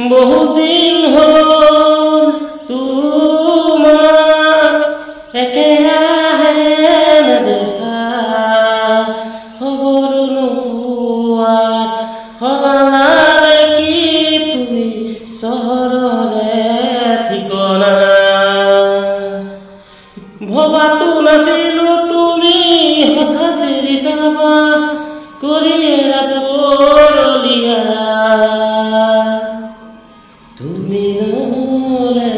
বহুদিন হল তোমাৰ একেৰাহে নেদেখা খবৰ নোপোৱা সলালা কি তুমি চহৰৰে ঠিকনা ভবাতো নাছিলো তুমি হঠাৎ এৰি যাবা কৰিয়েৰা পৰলিয়া তুমি নলে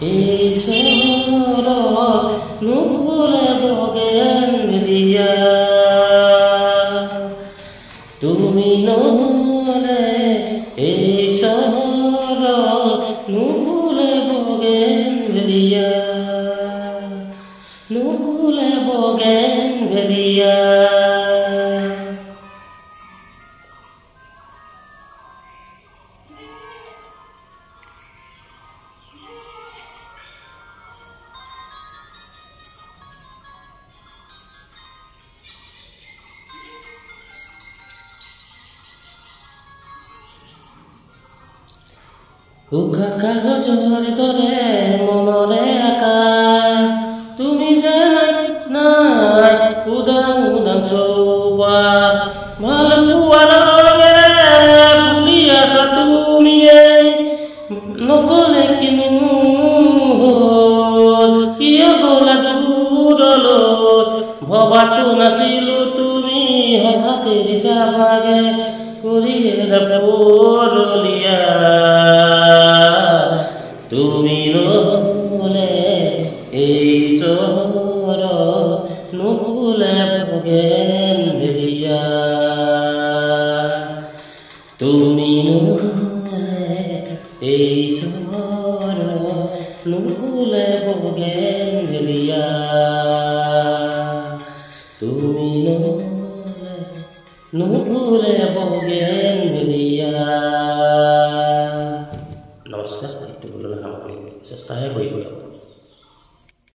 এই চহৰত নুভুলে বগেন মেলিয়া তুমি নলে এই চহৰত নুভুলে বগেন মেলিয়া নুভুলে বগেন মেলিয়া উকা কাগজৰ দৰে মনৰে আকা তুমি যে নাই উদাং উদাং চৌবা ভাল পোৱাৰ লগেৰে ভুলি আছা তুমিয়ে নগলে কিনো হ'ল কিয় গলা দূৰলৈ ভবাতো নাছিলো তুমি হঠাৎ এৰি যাবাগে কৰিয়েৰা পৰলিয়া তুমি নলে এই চহৰত নুভুলে বগেন মেলিয়া তুমি নলে এই চহৰত নুভুলে বগেন মেলিয়া তুমি নলে নুভুলে বগেন মেলিয়া নমস্কাৰ চেষ্টাহে কৰিছোঁ।